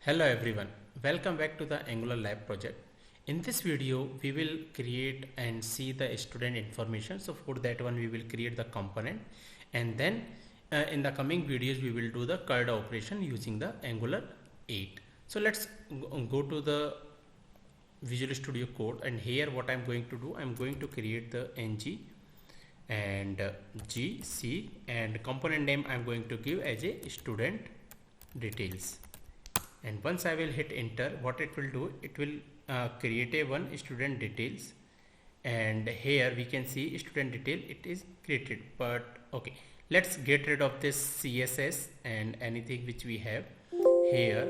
Hello everyone, welcome back to the Angular Lab project. In this video, we will create and see the student information. So for that one, we will create the component, and then in the coming videos, we will do the CURD operation using the Angular 8. So let's go to the Visual Studio Code, and here what I'm going to do, I'm going to create the ng and gc, and component name I'm going to give as a student details. And once I will hit enter, what it will do, it will create a one student details, and here we can see student detail, it is created. But okay, let's get rid of this css and anything which we have here,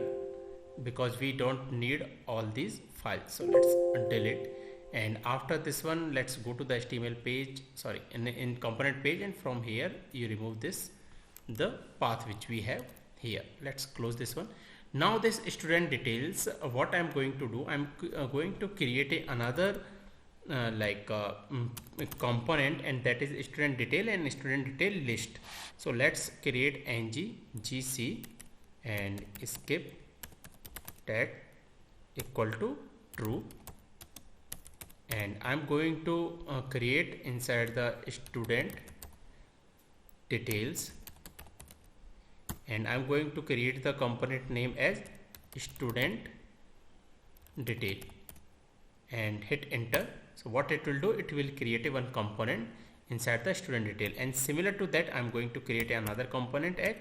because we don't need all these files. So let's delete, and after this one, let's go to the HTML page, sorry, in component page, and from here you remove this, the path which we have here. Let's close this one. Now this student details, what I'm going to do, I'm going to create another component, and that is student detail and student detail list. So let's create ng gc and skip tag equal to true, and I'm going to create inside the student details, and I'm going to create the component name as student detail and hit enter. So what it will do, it will create a one component inside the student detail, and similar to that I'm going to create another component as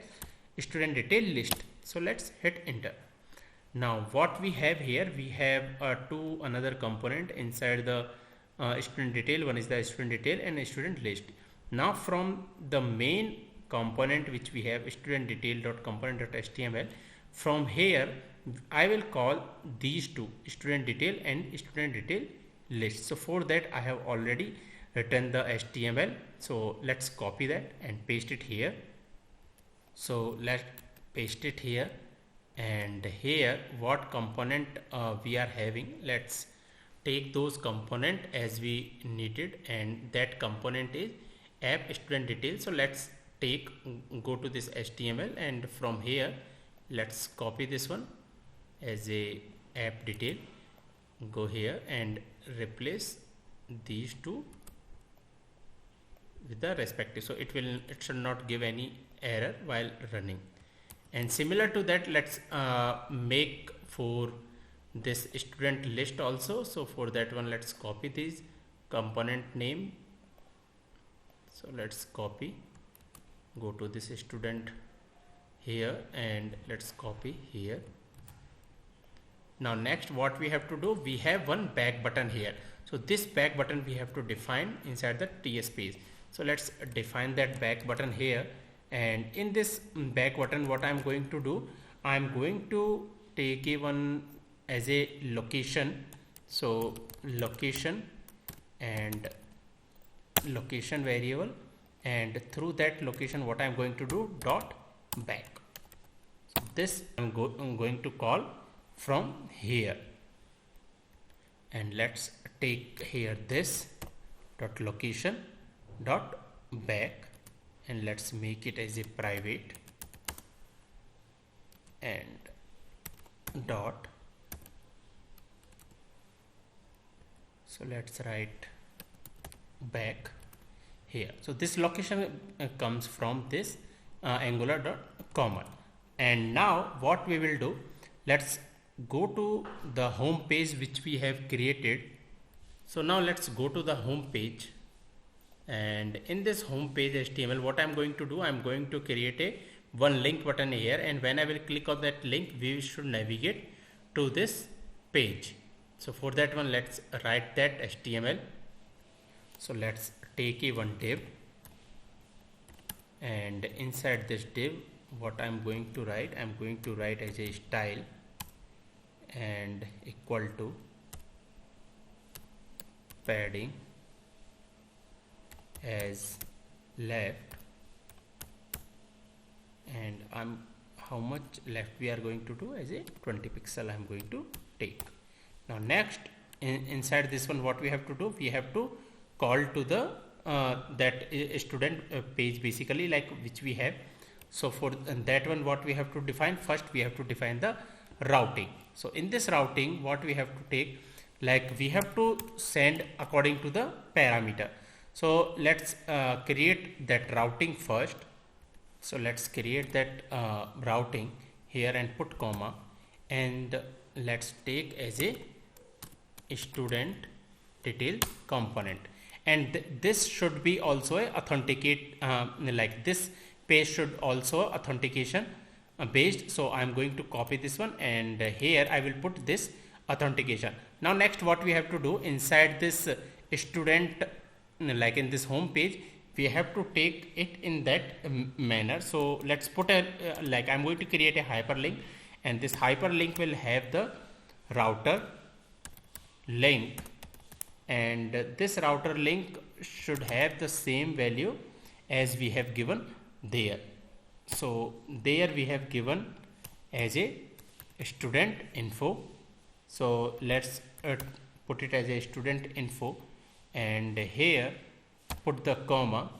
student detail list. So let's hit enter. Now what we have here, we have two another component inside the student detail. One is the student detail and a student list. Now from the main component which we have, student detail.component.html, from here I will call these two, student detail and student detail list. So for that I have already written the HTML, so let's copy that and paste it here. So let's paste it here, and here what component we are having, let's take those component as we needed, and that component is app student detail. So let's go to this HTML, and from here let's copy this one as a app detail, go here and replace these two with the respective, so it should not give any error while running. And similar to that, let's make for this student list also. So for that one, let's copy this component name. So let's copy, go to this student here, and let's copy here. Now next what we have to do, we have one back button here. So this back button we have to define inside the TS page. So let's define that back button here, and in this back button what I'm going to do, I'm going to take a one as a location. So location and location variable, and through that location what I'm going to do, dot back. So this I'm going to call from here, and let's take here this dot location dot back, and let's make it as a private, and dot. So let's write back here. So this location comes from this angular.common. And now what we will do, let's go to the home page which we have created. So now let's go to the home page, and in this home page HTML, what I'm going to do, I'm going to create a one link button here, and when I will click on that link, we should navigate to this page. So for that one, let's write that HTML. So let's take a one div, and inside this div what I'm going to write, I'm going to write as a style and equal to padding as left, and how much left we are going to do, as a 20 pixel I'm going to take. Now next inside this one what we have to do, we have to call to the that student page basically, like which we have. So for that one what we have to define, first we have to define the routing. So in this routing, what we have to take, like we have to send according to the parameter. So let's create that routing first. So let's create that routing here and put comma, and let's take as a student detail component, and this should be also a authenticate, like this page should also authentication based. So I'm going to copy this one, and here I will put this authentication. Now next, what we have to do inside this student, like in this home page, we have to take it in that manner. So let's put a like I'm going to create a hyperlink, and this hyperlink will have the router link, and this router link should have the same value as we have given there. So there we have given as a student info. So let's put it as a student info, and here put the comma,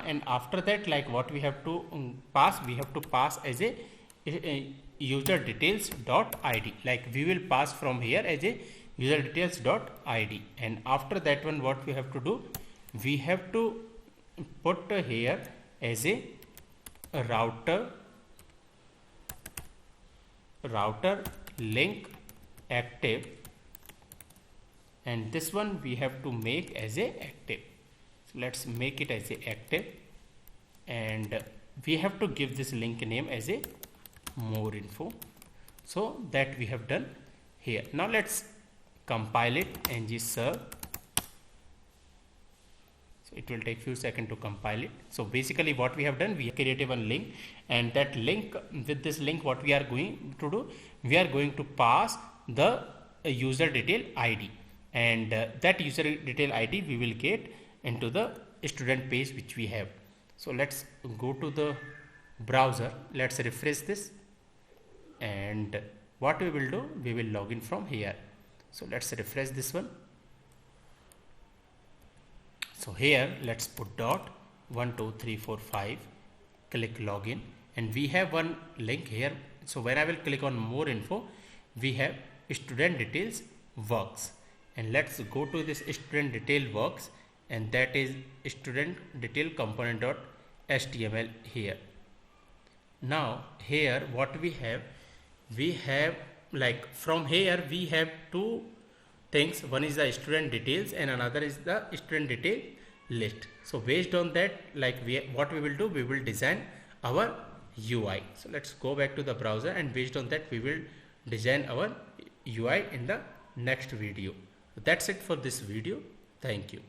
and after that, like what we have to pass, we have to pass as a user details dot id. Like we will pass from here as a user details dot id, and after that one, what we have to do, we have to put here as a router link active, and this one we have to make as a active. So let's make it as a active, and we have to give this link name as a more info. So that we have done here. Now let's compile it, ng serve. So it will take few seconds to compile it. So basically what we have done, we have created one link, and that link, with this link, what we are going to do, we are going to pass the user detail ID, and that user detail ID we will get into the student page which we have. So let's go to the browser, let's refresh this, and what we will do, we will log in from here. So let's refresh this one. So here let's put dot 1 2 3 4 5, click login, and we have one link here. So when I will click on more info, we have student details works, and let's go to this student detail works, and that is student detail component dot html here. Now here what we have, like from here we have two things. One is the student details and another is the student detail list. So based on that, like what we will do, we will design our UI. So let's go back to the browser, and based on that we will design our UI in the next video. That's it for this video. Thank you.